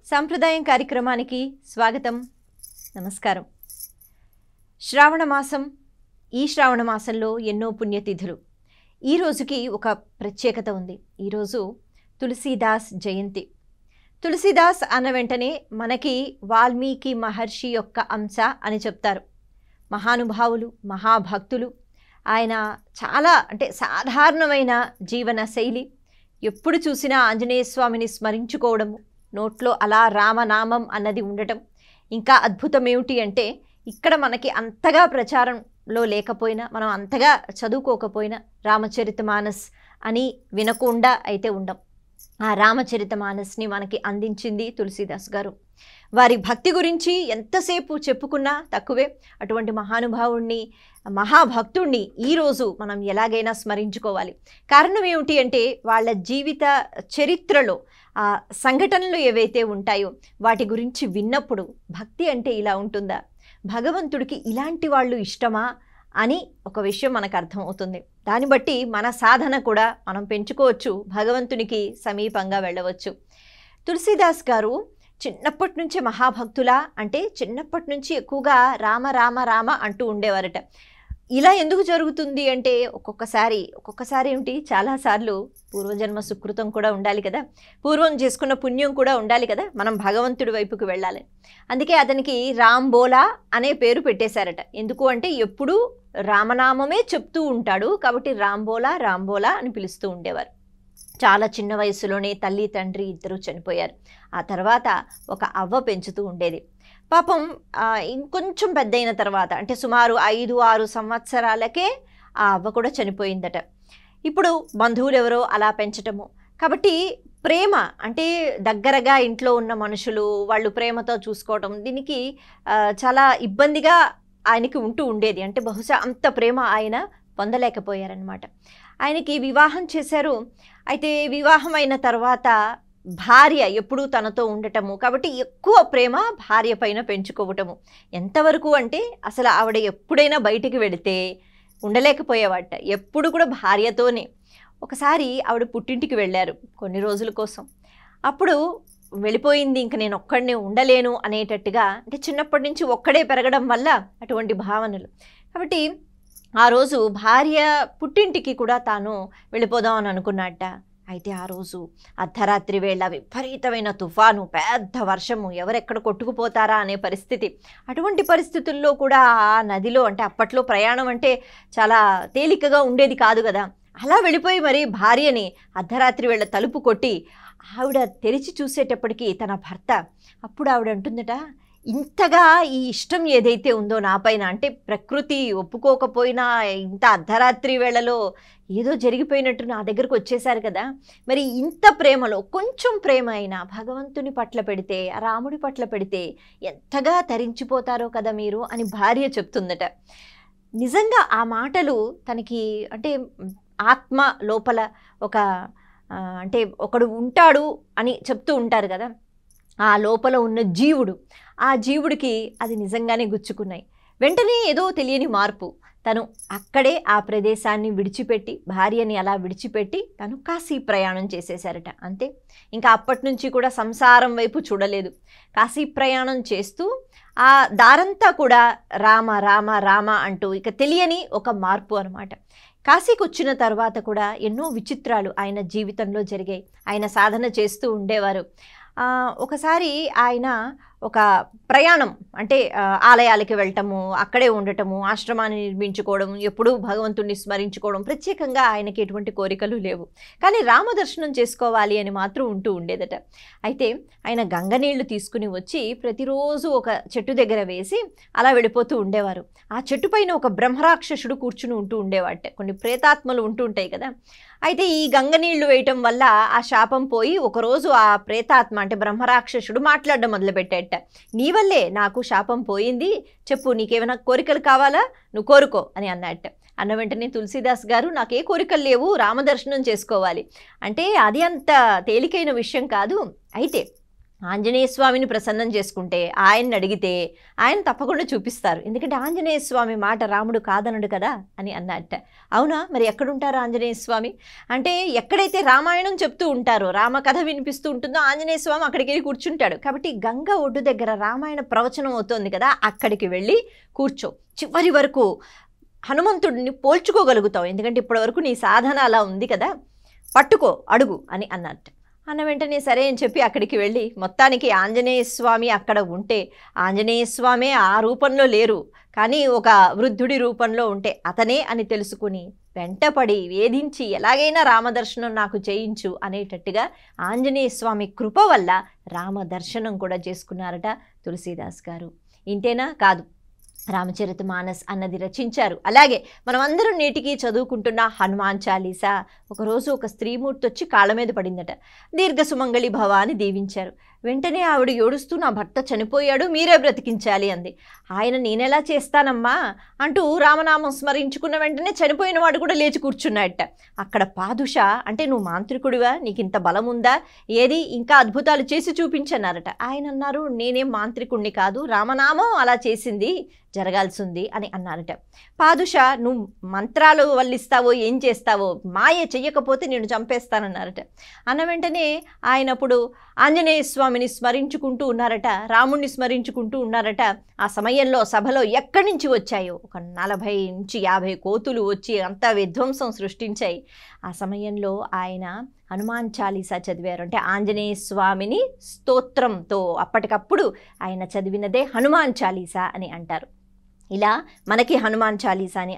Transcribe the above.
సాంప్రదాయం కార్యక్రమానికి స్వాగతం. నమస్కారం. శ్రావణ మాసం. ఈ శ్రావణ మాసంలో ఎన్నో పుణ్యతిథులు. ఈ రోజుకి ఒక ప్రత్యేకత ఉంది. ఈరోజు తులసీదాస్ జయంతి. తులసీదాస్ అన్న వెంటనే మనకి వాల్మీకి మహర్షి యొక్క అంశ అని చెప్తారు. మహానుభావులు, మహాభక్తులు. ఆయన చాలా సాధారణమైన జీవన శైలి. ఎప్పుడు చూసినా ఆంజనేయ స్వామిని స్మరించుకోవడము, నోట్లో అలా రామనామం అన్నది ఉండటం. ఇంకా అద్భుతం ఏమిటి అంటే, ఇక్కడ మనకి అంతగా ప్రచారంలో లేకపోయినా, మనం అంతగా చదువుకోకపోయినా రామచరితమానస్ అని వినకుండా అయితే ఉండం. ఆ రామచరితమానస్ని మనకి అందించింది తులసీదాస్ గారు. వారి భక్తి గురించి ఎంతసేపు చెప్పుకున్నా తక్కువే. అటువంటి మహానుభావుణ్ణి, మహాభక్తుణ్ణి ఈరోజు మనం ఎలాగైనా స్మరించుకోవాలి. కారణం ఏమిటి అంటే, వాళ్ళ జీవిత చరిత్రలో ఆ సంఘటనలు ఏవైతే ఉంటాయో వాటి గురించి విన్నప్పుడు భక్తి అంటే ఇలా ఉంటుందా, భగవంతుడికి ఇలాంటి వాళ్ళు ఇష్టమా అని ఒక విషయం మనకు అర్థమవుతుంది. దాన్ని బట్టి మన సాధన కూడా మనం పెంచుకోవచ్చు, భగవంతునికి సమీపంగా వెళ్ళవచ్చు. తులసీదాస్ గారు చిన్నప్పటి నుంచే మహాభక్తులా అంటే, చిన్నప్పటి నుంచి ఎక్కువగా రామ రామ రామ అంటూ ఉండేవారట. ఇలా ఎందుకు జరుగుతుంది అంటే, ఒక్కొక్కసారి ఏమిటి, చాలాసార్లు పూర్వజన్మ సుకృతం కూడా ఉండాలి కదా, పూర్వం చేసుకున్న పుణ్యం కూడా ఉండాలి కదా, మనం భగవంతుడి వైపుకి వెళ్ళాలి. అందుకే అతనికి రాంబోలా అనే పేరు పెట్టేశారట. ఎందుకు అంటే, ఎప్పుడూ రామనామమే చెప్తూ ఉంటాడు కాబట్టి రాంబోలా రాంబోలా అని పిలుస్తూ ఉండేవారు. చాలా చిన్న వయసులోనే తల్లి తండ్రి ఇద్దరు చనిపోయారు. ఆ తర్వాత ఒక అవ్వ పెంచుతూ ఉండేది. పాపం ఇంకొంచెం పెద్దయిన తర్వాత, అంటే సుమారు 5-6 సంవత్సరాలకే ఆ అవ్వ కూడా చనిపోయిందట. ఇప్పుడు బంధువులు ఎవరో అలా పెంచటము కాబట్టి ప్రేమ అంటే, దగ్గరగా ఇంట్లో ఉన్న మనుషులు వాళ్ళు ప్రేమతో చూసుకోవటం, దీనికి చాలా ఇబ్బందిగా ఆయనకి ఉంటూ ఉండేది. అంటే బహుశా అంత ప్రేమ ఆయన పొందలేకపోయారనమాట. ఆయనకి వివాహం చేశారు. అయితే వివాహం అయిన తర్వాత భార్య ఎప్పుడూ తనతో ఉండటము కాబట్టి ఎక్కువ ప్రేమ భార్య పైన పెంచుకోవటము. ఎంతవరకు అంటే, అసలు ఆవిడ ఎప్పుడైనా బయటికి వెళితే ఉండలేకపోయేవాట. ఎప్పుడు కూడా భార్యతోనే. ఒకసారి ఆవిడ పుట్టింటికి వెళ్ళారు కొన్ని రోజుల కోసం. అప్పుడు వెళ్ళిపోయింది, ఇంక నేను ఒక్కడినే ఉండలేను అనేటట్టుగా. అంటే చిన్నప్పటి నుంచి ఒక్కడే పెరగడం వల్ల అటువంటి భావనలు. కాబట్టి ఆ రోజు భార్య పుట్టింటికి కూడా తాను వెళ్ళిపోదాం అని అనుకున్నట్ట. అయితే ఆ రోజు అర్ధరాత్రి వేళ విపరీతమైన తుఫాను, పెద్ద వర్షము, ఎవరెక్కడ కొట్టుకుపోతారా అనే పరిస్థితి. అటువంటి పరిస్థితుల్లో కూడా ఆ నదిలో, అంటే అప్పట్లో ప్రయాణం అంటే చాలా తేలికగా ఉండేది కాదు కదా, అలా వెళ్ళిపోయి మరి భార్యని అర్ధరాత్రి వేళ తలుపు కొట్టి ఆవిడ తెరిచి చూసేటప్పటికి తన భర్త. అప్పుడు ఆవిడ అంటుందట, ఇంతగా ఈ ఇష్టం ఏదైతే ఉందో నా పైన, అంటే ప్రకృతి ఒప్పుకోకపోయినా ఇంత అర్ధరాత్రి వేళలో ఏదో జరిగిపోయినట్టు నా దగ్గరకు వచ్చేసారు కదా, మరి ఇంత ప్రేమలో కొంచెం ప్రేమ అయినా భగవంతుని పట్ల పెడితే, రాముడి పట్ల పెడితే ఎంతగా తరించిపోతారో కదా మీరు అని భార్య చెప్తుందట. నిజంగా ఆ మాటలు తనకి, అంటే ఆత్మ లోపల ఒక అంటే ఒకడు ఉంటాడు అని చెప్తూ ఉంటారు కదా, ఆ లోపల ఉన్న జీవుడు, ఆ జీవుడికి అది నిజంగానే గుచ్చుకున్నాయి. వెంటనే ఏదో తెలియని మార్పు. తను అక్కడే ఆ ప్రదేశాన్ని విడిచిపెట్టి, భార్యని అలా విడిచిపెట్టి తను కాశీ ప్రయాణం చేసేశారట. అంతే, ఇంకా అప్పటి నుంచి కూడా సంసారం వైపు చూడలేదు. కాశీ ప్రయాణం చేస్తూ ఆ దారంతా కూడా రామ రామ రామ అంటూ, ఇక తెలియని ఒక మార్పు అనమాట. కాశీకి వచ్చిన తర్వాత కూడా ఎన్నో విచిత్రాలు ఆయన జీవితంలో జరిగాయి. ఆయన సాధన చేస్తూ ఉండేవారు. ఒకసారి ఆయన ఒక ప్రయాణం, అంటే ఆలయాలకి వెళ్ళటము, అక్కడే ఉండటము, ఆశ్రమాన్ని నిర్మించుకోవడం, ఎప్పుడూ భగవంతుణ్ణి స్మరించుకోవడం, ప్రత్యేకంగా ఆయనకి ఎటువంటి కోరికలు లేవు. కానీ రామదర్శనం చేసుకోవాలి అని మాత్రం ఉంటూ ఉండేదట. అయితే ఆయన గంగ నీళ్లు తీసుకుని వచ్చి ప్రతిరోజు ఒక చెట్టు దగ్గర వేసి అలా వెళ్ళిపోతూ ఉండేవారు. ఆ చెట్టు పైన ఒక బ్రహ్మరాక్షసుడు కూర్చుని ఉంటూ ఉండేవాట. కొన్ని ప్రేతాత్మలు ఉంటూ ఉంటాయి కదా. అయితే ఈ గంగ నీళ్లు వేయటం వల్ల ఆ శాపం పోయి ఒకరోజు ఆ ప్రేతాత్మ, అంటే బ్రహ్మరాక్షసుడు మాట్లాడడం మొదలుపెట్టాట. నీ వల్లే నాకు శాపం పోయింది, చెప్పు నీకేమైనా కోరికలు కావాలా, నువ్వు కోరుకో అని అన్నట్ట. అన్న వెంటనే తులసీదాస్ గారు, నాకే కోరికలు లేవు, రామదర్శనం చేసుకోవాలి అంటే అది అంత తేలికైన విషయం కాదు. అయితే ఆంజనేయ స్వామిని ప్రసన్నం చేసుకుంటే ఆయన్ని అడిగితే ఆయన తప్పకుండా చూపిస్తారు. ఎందుకంటే ఆంజనేయ స్వామి మాట రాముడు కాదనడు కదా అని అన్నట్ట. అవునా, మరి ఎక్కడుంటారు ఆంజనేయ స్వామి అంటే ఎక్కడైతే రామాయణం చెప్తూ ఉంటారో, రామ కథ వినిపిస్తూ ఉంటుందో ఆంజనేయ స్వామి అక్కడికి వెళ్ళి కూర్చుంటాడు. కాబట్టి గంగ ఒడ్డు దగ్గర రామాయణ ప్రవచనం అవుతోంది కదా, అక్కడికి వెళ్ళి కూర్చో. చివరి వరకు హనుమంతుడిని పోల్చుకోగలుగుతావు, ఎందుకంటే ఇప్పటి వరకు నీ సాధన అలా ఉంది కదా, పట్టుకో అడుగు అని అన్నట్టు. అన్న వెంటనే సరే అని చెప్పి అక్కడికి వెళ్ళి మొత్తానికి ఆంజనేయ స్వామి అక్కడ ఉంటే, ఆంజనేయ స్వామి ఆ రూపంలో లేరు కానీ ఒక వృద్ధుడి రూపంలో ఉంటే అతనే అని తెలుసుకుని వెంటపడి వేధించి ఎలాగైనా రామదర్శనం నాకు చేయించు అనేటట్టుగా ఆంజనేయ స్వామి కృప వల్ల రామదర్శనం కూడా చేసుకున్నారట తులసీదాస్ గారు. ఇంతేనా కాదు, రామచరితమానస్ అన్నది రచించారు. అలాగే మనమందరం నేటికి చదువుకుంటున్న హనుమాన్ చాలీసా. ఒకరోజు ఒక స్త్రీమూర్తి వచ్చి కాళ్ళ మీద పడిందట. దీర్ఘ సుమంగళి భవ అని దీవించారు. వెంటనే ఆవిడ ఏడుస్తూ నా భర్త చనిపోయాడు, మీరే బ్రతికించాలి అంది. ఆయన నేనెలా చేస్తానమ్మా అంటూ రామనామం స్మరించుకున్న వెంటనే చనిపోయిన వాడు కూడా లేచి కూర్చున్నాడట. అక్కడ పాదుష అంటే నువ్వు మాంత్రికుడివా, నీకు ఇంత బలం ఉందా, ఏది ఇంకా అద్భుతాలు చేసి చూపించన్నారట. ఆయన అన్నారు నేనేం మాంత్రికుడిని కాదు, రామనామం అలా చేసింది, జరగాల్సింది అని అన్నారట. పాదుష నువ్వు మంత్రాలు వల్లిస్తావో ఏం చేస్తావో, మాయ చెయ్యకపోతే నేను చంపేస్తానన్నారట. అన్న వెంటనే ఆయనప్పుడు ఆంజనేయ స్వామిని స్మరించుకుంటూ ఉన్నారట, రాముణ్ణి స్మరించుకుంటూ ఉన్నారట. ఆ సమయంలో సభలో ఎక్కడి నుంచి వచ్చాయో ఒక 40 నుంచి 50 కోతులు వచ్చి అంతా విధ్వంసం సృష్టించాయి. ఆ సమయంలో ఆయన హనుమాన్ చాలీసా చదివారు. అంటే ఆంజనేయ స్వామిని స్తోత్రంతో అప్పటికప్పుడు ఆయన చదివినదే హనుమాన్ చాలీసా అని అంటారు. ఇలా మనకి హనుమాన్ చాలీసాని